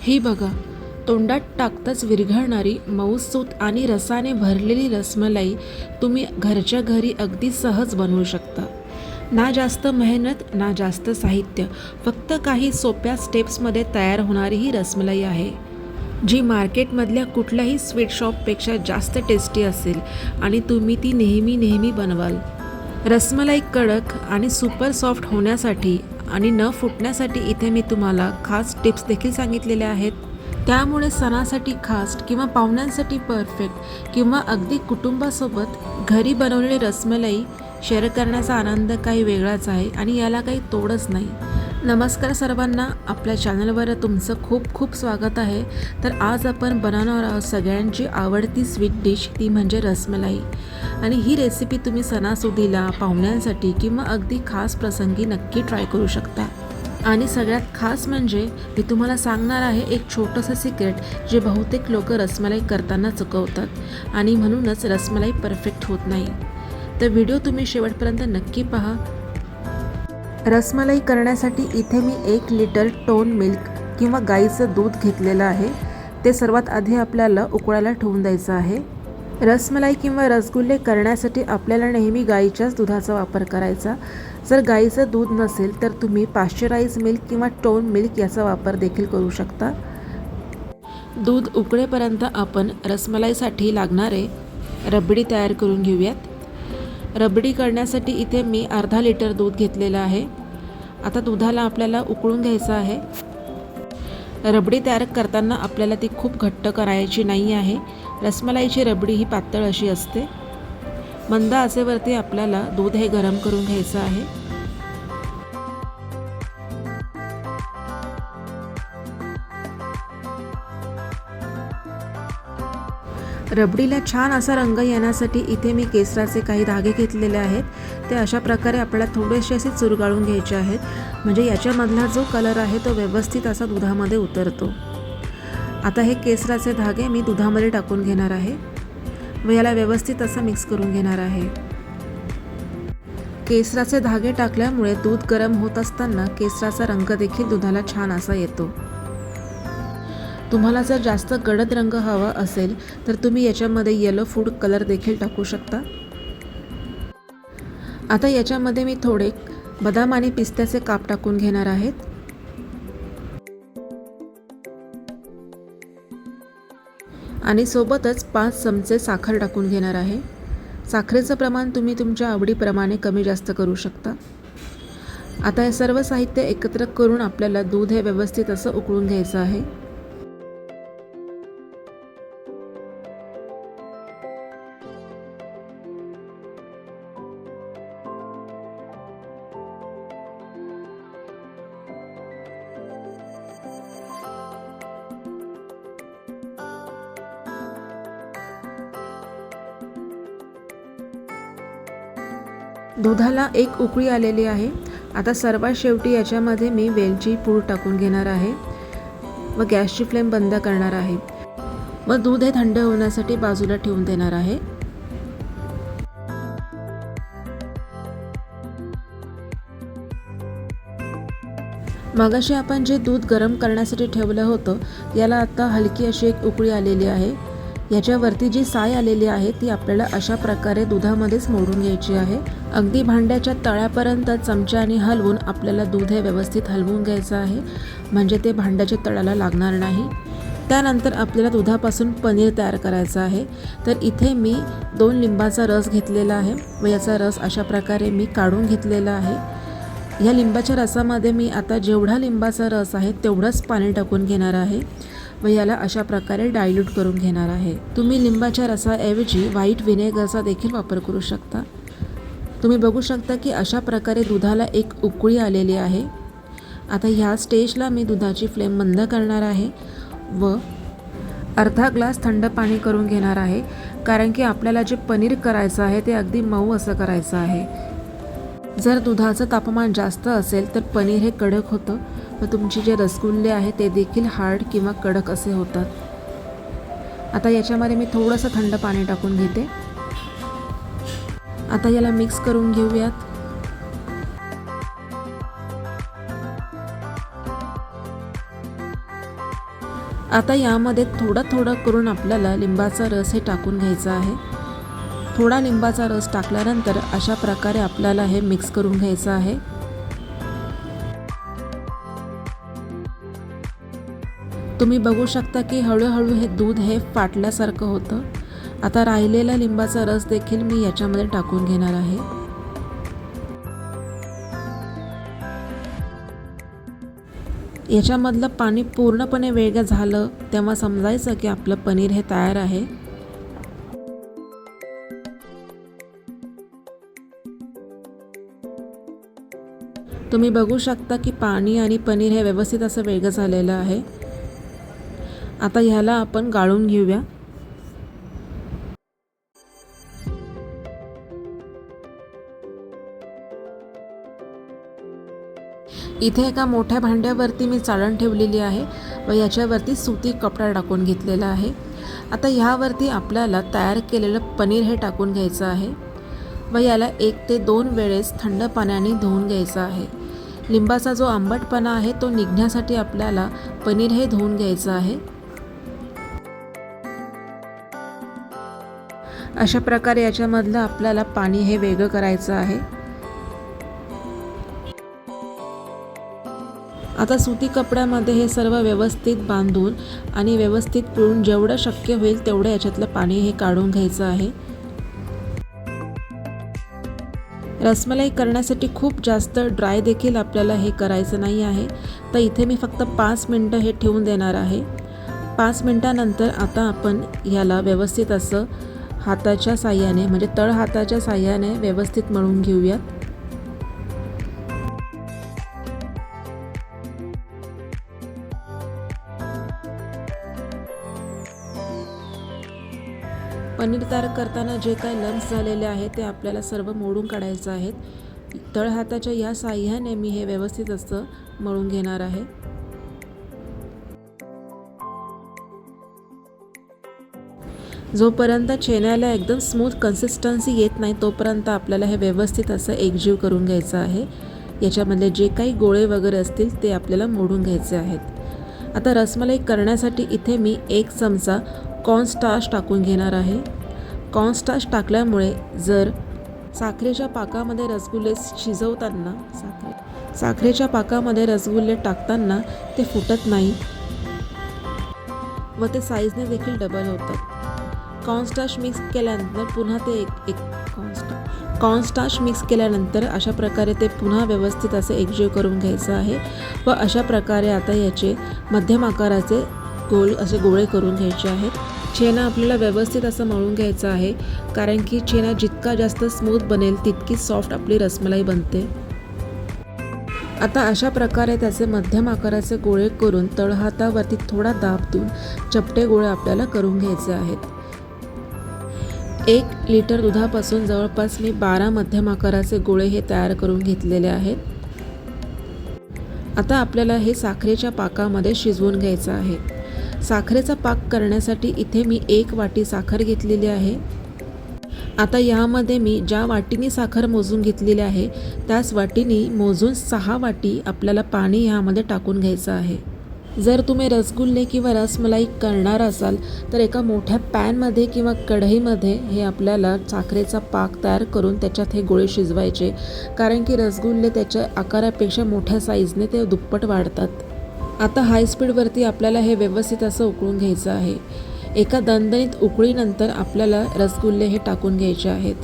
ही बघा, तोंडात टाकताच विरघळणारी मऊसूत आणि रसाने भरलेली रसमलाई तुम्ही घरच्या घरी अगदी सहज बनवू शकता. ना जास्त मेहनत, ना जास्त साहित्य, फक्त काही सोप्या स्टेप्समध्ये तयार होणारी ही रसमलाई आहे, जी मार्केटमधल्या कुठल्याही स्वीट शॉपपेक्षा जास्त टेस्टी असेल आणि तुम्ही ती नेहमी नेहमी बनवाल. रसमलाई कडक आणि सुपर सॉफ्ट होण्यासाठी आणि न फुटण्यासाठी इथे मी तुम्हाला खास टिप्स देखील सांगितलेल्या आहेत. त्यामुळे सणासाठी खास किंवा पाहुण्यांसाठी परफेक्ट किंवा अगदी कुटुंबासोबत घरी बनवलेली रसमलाई शेअर करण्याचा आनंद काही वेगळाच आहे आणि याला काही तोडच नाही. नमस्कार सर्वांना, आपल्या चॅनलवर तुमचं खूप खूप स्वागत आहे. तर आज आपण बनवणार आहोत सगळ्यांची आवडती स्वीट डिश, ती म्हणजे रसमलाई. आणि ही रेसिपी तुम्ही सणासुदीला, पाहुण्यांसाठी किंवा अगदी खास प्रसंगी नक्की ट्राय करू शकता. आणि सगळ्यात खास म्हणजे मी तुम्हाला सांगणार आहे एक छोटंसं सिक्रेट, जे बहुतेक लोक रसमलाई करताना चुकवतात आणि म्हणूनच रसमलाई परफेक्ट होत नाही. तर व्हिडिओ तुम्ही शेवटपर्यंत नक्की पहा. रसमलाई करण्यासाठी इथे मी 1 लिटर टोन मिल्क किंवा गाईचं दूध घेतलेलं आहे. ते सर्वात आधी आपल्याला उकळायला ठेवून द्यायचं आहे. रसमलाई किंवा रसगुल्ले करण्यासाठी आपल्याला नेहमी गाईच्याच दुधाचा वापर करायचा. जर गाईचं दूध नसेल तर तुम्ही पाश्चराइज मिल्क किंवा टोन मिल्क याचा वापर देखील करू शकता. दूध उकळेपर्यंत आपण रसमलाईसाठी लागणारे रबडी तयार करून घेऊयात. रबडी करण्यासाठी इथे मी अर्धा लिटर दूध घेतलेलं आहे. आता दुधाला आपल्याला उकळून घ्यायचं आहे. रबडी तयार करताना आपल्याला ती खूप घट्ट करायची नाही आहे. रसमलाईची रबडी ही पातळ अशी असते. मंद आचेवरती आपल्याला दूध हे गरम करून घ्यायचं आहे. रबडीला छान असा रंग येण्यासाठी इथे मी केसराचे काही धागे घेतलेले आहेत. ते अशा प्रकारे आपल्याला थोडेसे असे चुरगाळून घ्यायचे आहेत, म्हणजे याच्यामधला जो कलर आहे तो व्यवस्थित असा दुधामध्ये उतरतो. आता हे केसराचे धागे मी दुधामध्ये टाकून घेणार आहे व याला व्यवस्थित असं मिक्स करून घेणार आहे. केसराचे धागे टाकल्यामुळे दूध गरम होत असताना केसराचा रंग देखील दुधाला छान असा येतो. तुम्हाला जर जास्त गडद रंग हवा असेल तर तुम्ही याच्यामध्ये येलो फूड कलर देखील टाकू शकता. आता याच्यामध्ये मी थोडे बदाम आणि पिस्त्याचे काप टाकून घेणार आहेत. आणि सोबतच 5 चमचे साखर टाकून घेणार आहे. साखरेचं प्रमाण तुम्ही तुमच्या आवडीप्रमाणे कमी जास्त करू शकता. आता हे सर्व साहित्य एकत्र करून आपल्याला दूध हे व्यवस्थित असं उकळून घ्यायचं आहे. दुधाला एक उकळी आलेली आहे. आता सर्वात शेवटी याच्यामध्ये मी वेलची पूड टाकून घेणार आहे व गॅसची फ्लेम बंद करणार आहे व दूध हे थंड होण्यासाठी बाजूला ठेवून देणार आहे. मगाशी आपण जे दूध गरम करण्यासाठी ठेवलं होतं याला आता हलकी अशी एक उकळी आलेली आहे. याच्यावरती जी साय आलेली आहे ती आपल्याला अशा प्रकारे दुधामध्येच मोडून घ्यायची आहे. अगदी भांड्याच्या तळ्यापर्यंत चमच्याने हलवून आपल्याला दूध हे व्यवस्थित हलवून घ्यायचं आहे, म्हणजे ते भांड्याच्या तळ्याला लागणार नाही. त्यानंतर आपल्याला दुधापासून पनीर तयार करायचं आहे. तर इथे मी 2 लिंबाचा रस घेतलेला आहे व याचा रस अशा प्रकारे मी काढून घेतलेला आहे. या लिंबाच्या रसामध्ये मी आता जेवढा लिंबाचा रस आहे तेवढंच पाणी टाकून घेणार आहे व याला अशा प्रकारे डायल्यूट करून घेणार आहे. तुम्ही लिंबाच्या रसाऐवजी व्हाईट व्हिनेगरचा देखील वापर करू शकता. तुम्ही बघू शकता की अशा प्रकारे दुधाला एक उकळी आलेली आहे. आता ह्या स्टेजला मी दुधाची फ्लेम बंद करणार आहे व अर्धा ग्लास थंड पाणी करून घेणार आहे, कारण की आपल्याला जे पनीर करायचं आहे ते अगदी मऊ असं करायचं आहे. जर दुधाचं तापमान जास्त असेल तर पनीर हे कडक होतं व तुमचे जे रसगुल्ले आहेत ते देखील हार्ड किंवा कडक असे होतात. आता याच्यामध्ये मी थोडंसं थंड पाणी टाकून घेते. आता याला मिक्स करून घेऊयात. आता यामध्ये थोडं थोडं करून आपल्याला लिंबाचा रस हे टाकून घ्यायचा आहे. थोडा लिंबाचा रस टाकल्यानंतर अशा प्रकारे आपल्याला हे मिक्स करून घ्यायचं आहे. तुम्ही बघू शकता की हळूहळू हे दूध हे फाटल्यासारखं होतं. आता राहिलेला लिंबाचा रस देखील मी याच्यामध्ये टाकून घेणार आहे. याच्यामधलं पाणी पूर्णपणे वेगळं झालं तेव्हा समजायचं की आपलं पनीर हे तयार आहे. तुम्ही बघू शकता की पाणी आणि पनीर हे व्यवस्थित असं वेगळं झालेलं आहे. आता ह्याला आपण गाळून घेऊया. इथे एका मोठ्या भांड्यावरती मी चाळण ठेवलेली आहे व याच्यावरती सुती कपडा टाकून घेतलेला आहे. आता ह्यावरती आपल्याला तयार केलेलं पनीर हे टाकून घ्यायचं आहे व याला 1 ते 2 वेळेस थंड पाण्याने धुवून घ्यायचं आहे. लिंबाचा जो आंबटपणा आहे तो निघण्यासाठी आपल्याला पनीर हे धुवून घ्यायचं आहे. अशा प्रकारे याच्यामधलं आपल्याला पाणी हे वेगळं करायचं आहे. आता सुती कपड्यामध्ये हे सर्व व्यवस्थित बांधून आणि व्यवस्थित पिळून जेवढं शक्य होईल तेवढं याच्यातलं पाणी हे काढून घ्यायचं आहे. रसमलाई करण्यासाठी खूप जास्त ड्राय देखील आपल्याला हे करायचं नाही आहे. तर इथे मी फक्त 5 मिनटं हे ठेवून देणार आहे. 5 मिनटानंतर आता आपण ह्याला व्यवस्थित असं हाताच्या साह्याने म्हणजे तळ हाताच्या साह्याने व्यवस्थित मळून घेऊयात. पनीर तयार करताना जे काही लम्स झालेले आहेत ते आपल्याला सर्व मोडून काढायचं आहेत. तळ हाताच्या या साह्याने मी हे व्यवस्थित असं मळून घेणार आहे. जोपर्यंत छेन्याला एकदम स्मूथ कन्सिस्टन्सी येत नाही तोपर्यंत आपल्याला हे व्यवस्थित असं एकजीव करून घ्यायचं आहे. याच्यामधले जे काही गोळे वगैरे असतील ते आपल्याला मोडून घ्यायचे आहेत. आता रसमलाई करण्यासाठी इथे मी 1 चमचा कॉर्नस्टार्च टाकून घेणार आहे. कॉर्नस्टार्च टाकल्यामुळे जर साखरेच्या पाकामध्ये रसगुल्ले शिजवताना साखरेच्या पाकामध्ये रसगुल्ले टाकताना ते फुटत नाही व ते साईजने देखील डबल होतात. कॉर्नस्टार्च मिक्स केल्यानंतर पुन्हा ते कॉर्नस्टार्च मिक्स केल्यानंतर अशा प्रकारे ते पुन्हा व्यवस्थित असे एकजीव करून घ्यायचं आहे व अशा प्रकारे आता याचे मध्यम आकाराचे असे गोळे करून घ्यायचे आहेत. छेना आपल्याला व्यवस्थित असं मळून घ्यायचं आहे कारण की छेना जितका जास्त स्मूथ बनेल तितकी सॉफ्ट आपली रसमलाई बनते. आता अशा प्रकारे त्याचे मध्यम आकाराचे गोळे करून तळहातावरती थोडा दाब देऊन चपटे गोळे आपल्याला करून घ्यायचे आहेत. 1 लिटर दुधापासून जवळपास मी 12 मध्यम आकाराचे गोळे हे तयार करून घेतलेले आहेत. आता आपल्याला हे साखरेच्या पाकामध्ये शिजवून घ्यायचं आहे. साखरेचा पाक करण्यासाठी इथे मी 1 वाटी साखर घेतलेली आहे. आता यामध्ये मी ज्या वाटीने साखर मोजून घेतलेली आहे त्याच वाटीने मोजून 6 वाटी आपल्याला पाणी यामध्ये टाकून घ्यायचं आहे. जर तुम्ही रसगुल्ले किंवा रसमलाई करणार असाल तर एका मोठ्या पॅनमध्ये किंवा कढईमध्ये हे आपल्याला साखरेचा पाक तयार करून त्याच्यात हे गोळे शिजवायचे कारण की रसगुल्ले त्याच्या आकारापेक्षा मोठ्या साईजने ते दुप्पट वाढतात. आता हाय स्पीडवरती आपल्याला हे व्यवस्थित असं उकळून घ्यायचं आहे. एका दणदणीत उकळीनंतर आपल्याला रसगुल्ले हे टाकून घ्यायचे आहेत.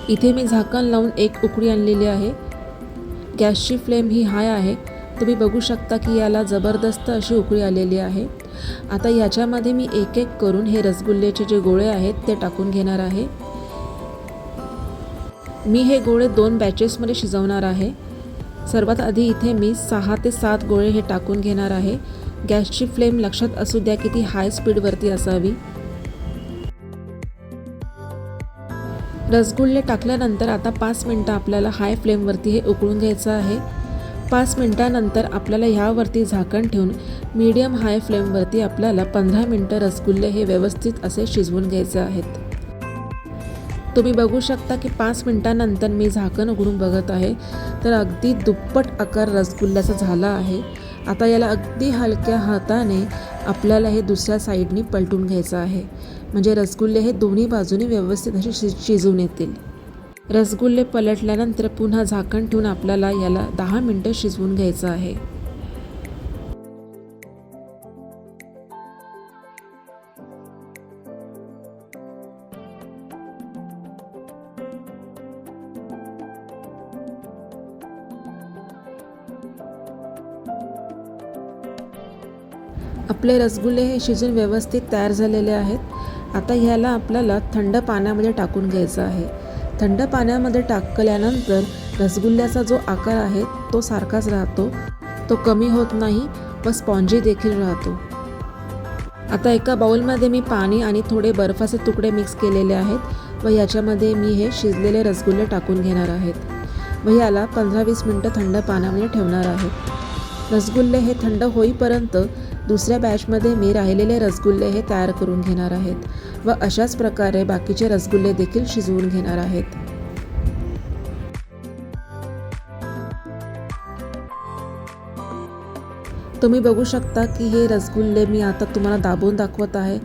इथे मी झाकण लावून 1 उकळी आणलेली आहे. गॅसची फ्लेम ही हाय आहे. तुम्ही बघू शकता की याला जबरदस्त अशी उकळी आलेली आहे. आता याच्यामध्ये मी एक एक करून हे रसगुल्ल्याचे जे गोळे आहेत ते टाकून घेणार आहे. मी हे गोळे 2 बॅचेसमध्ये शिजवणार आहे. सर्वात आधी इथे मी 6 ते 7 गोळे हे टाकून घेणार आहे. गॅसची फ्लेम लक्षात असू द्या की ती हाय स्पीडवरती असावी. रसगुल्ले टाकल्यानंतर आता 5 मिनटं आपल्याला हाय फ्लेमवरती हे उकळून घ्यायचं आहे. 5 मिनटानंतर आपल्याला ह्यावरती झाकण ठेवून मीडियम हाय फ्लेमवरती आपल्याला 15 मिनटं रसगुल्ले हे व्यवस्थित असे शिजवून घ्यायचे आहेत. तुम्ही बघू शकता की 5 मिनटानंतर मी झाकण उघडून बघत आहे तर अगदी दुप्पट आकार रसगुल्ल्याचा झाला आहे आता याला अगदी हलक्या हाताने आपल्याला हे दुसऱ्या साईडनी पलटून घ्यायचं आहे, म्हणजे रसगुल्ले हे दोन्ही बाजूनी व्यवस्थित असे शिजून येतील. रसगुल्ले पलटल्यानंतर पुन्हा झाकण ठेवून आपल्याला याला 10 मिनटं शिजवून घ्यायचं आहे. आपले रसगुल्ले हे शिजून व्यवस्थित तयार झालेले आहेत. आता ह्याला आपल्याला थंड पाण्यामध्ये टाकून घ्यायचं आहे. थंड पाण्यामध्ये टाकल्यानंतर रसगुल्ल्याचा जो आकार आहे तो सारखाच राहतो, तो कमी होत नाही व स्पॉन्जी देखील राहतो. आता एका बाउलमध्ये मी पाणी आणि थोडे बर्फाचे तुकडे मिक्स केलेले आहेत व याच्यामध्ये मी हे शिजलेले रसगुल्ले टाकून घेणार आहेत व याला 15-20 मिनटं थंड पाण्यामध्ये ठेवणार आहेत. रसगुल्ले हे थंड होईपर्यंत दुसऱ्या बॅचमध्ये मी राहिलेले रसगुल्ले हे तयार करून घेणार आहेत व अशाच प्रकारे बाकीचे रसगुल्ले देखील शिजवून घेणार आहेत. तुम्ही बघू शकता की हे रसगुल्ले मी आता तुम्हाला दाबून दाखवत आहे.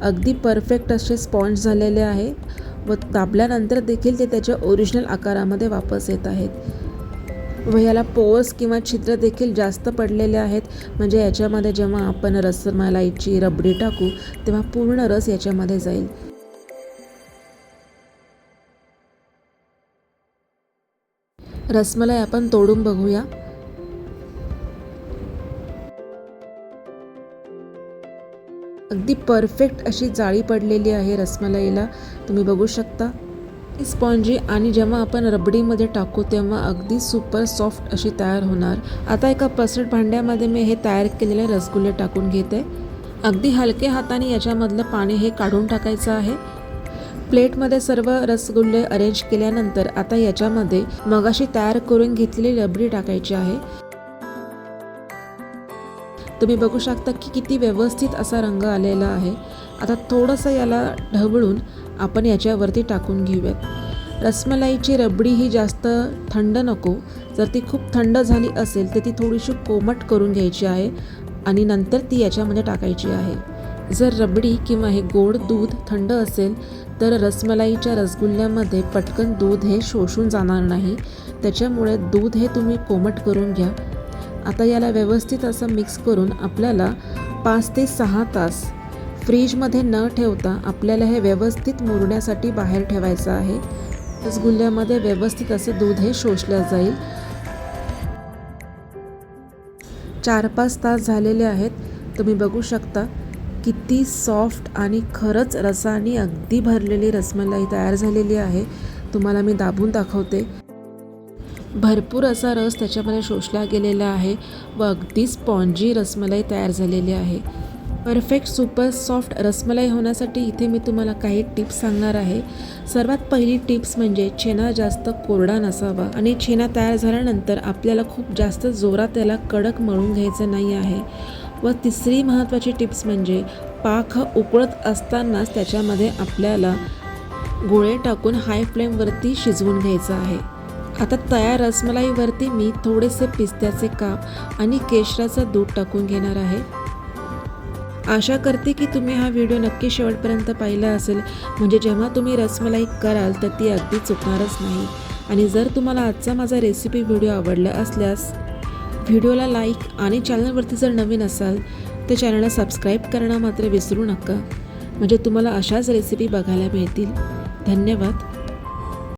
अगदी परफेक्ट असे स्पॉन्ज झालेले आहे व दाबल्यानंतर देखील ते त्याच्या ओरिजिनल आकारामध्ये वापस येत आहेत व याला पोर्स किंवा छिद्र देखील जास्त पडलेले आहेत, म्हणजे याच्यामध्ये जेव्हा आपण रसमलाईची रबडी टाकू तेव्हा पूर्ण रस याच्यामध्ये जाईल. रसमलाई आपण तोडून बघूया. अगदी परफेक्ट अशी जाळी पडलेली आहे रसमलाईला, तुम्ही बघू शकता. स्पॉन्जी आणि जेव्हा आपण रबडीमध्ये टाकू तेव्हा अगदी सुपर सॉफ्ट अशी तयार होणार. आता एका पसरट भांड्यामध्ये मी हे तयार केलेले रसगुल्ले टाकून घेते. अगदी हलक्या हाताने याच्यामधलं पाणी हे काढून टाकायचं आहे. प्लेटमध्ये सर्व रसगुल्ले अरेंज केल्यानंतर आता याच्यामध्ये मगाशी तयार करून घेतलेली रबडी टाकायची आहे. तुम्ही बघू शकता की किती व्यवस्थित असा रंग आलेला आहे. आता थोडंसं याला ढवळून आपण याच्यावरती टाकून घेऊयात. रसमलाईची रबडी ही जास्त थंड नको, जर ती खूप थंड झाली असेल तर ती थोडीशी कोमट करून घ्यायची आहे आणि नंतर ती याच्यामध्ये टाकायची आहे. जर रबडी किंवा हे गोड दूध थंड असेल तर रसमलाईच्या रसगुल्ल्यामध्ये पटकन दूध हे शोषून जाणार नाही, त्याच्यामुळे दूध हे तुम्ही कोमट करून घ्या. आता याला व्यवस्थित असं मिक्स करून आपल्याला 5 ते 6 तास फ्रीजमध्ये न ठेवता आपल्याला हे व्यवस्थित मुरण्यासाठी बाहेर ठेवायचं आहे. रसगुल्ल्यामध्ये व्यवस्थित असं दूध हे शोषलं जाईल. 4-5 तास झालेले आहेत. तुम्ही बघू शकता किती सॉफ्ट आणि खरंच रसाने अगदी भरलेली रसमलाई तयार झालेली आहे. तुम्हाला मी दाबून दाखवते. भरपूर असा रस त्याच्यामध्ये शोषला गेलेला आहे व अगदी स्पॉन्जी रसमलाई तयार झालेली आहे. परफेक्ट सुपर सॉफ्ट रसमलाई होण्यासाठी इथे मी तुम्हाला काही टिप्स सांगणार आहे. सर्वात पहिली टिप्स म्हणजे छेना जास्त कोरडा नसावा आणि छेना तयार झाल्यानंतर आपल्याला खूप जास्त जोरात त्याला कडक मळून घ्यायचं नाही आहे. व तिसरी महत्त्वाची टिप्स म्हणजे पाक हा उकळत असतानाच त्याच्यामध्ये आपल्याला गोळे टाकून हाय फ्लेमवरती शिजवून घ्यायचं आहे. आता तयार रसमलाईवरती मी थोडेसे पिस्त्याचे काप आणि केशराचं दूध टाकून घेणार आहे. आशा करते की तुम्ही हा व्हिडिओ नक्की शेवटपर्यंत पाहिला असेल, म्हणजे जेव्हा तुम्ही रसमलाई कराल तर ती अगदी चुकणारच नाही. आणि जर तुम्हाला आजचा माझा रेसिपी व्हिडिओ आवडला असल्यास व्हिडिओला लाईक आणि चॅनलवरती जर नवीन असाल तर चॅनलला सबस्क्राईब करणं मात्र विसरू नका, म्हणजे तुम्हाला अशाच रेसिपी बघायला मिळतील. धन्यवाद.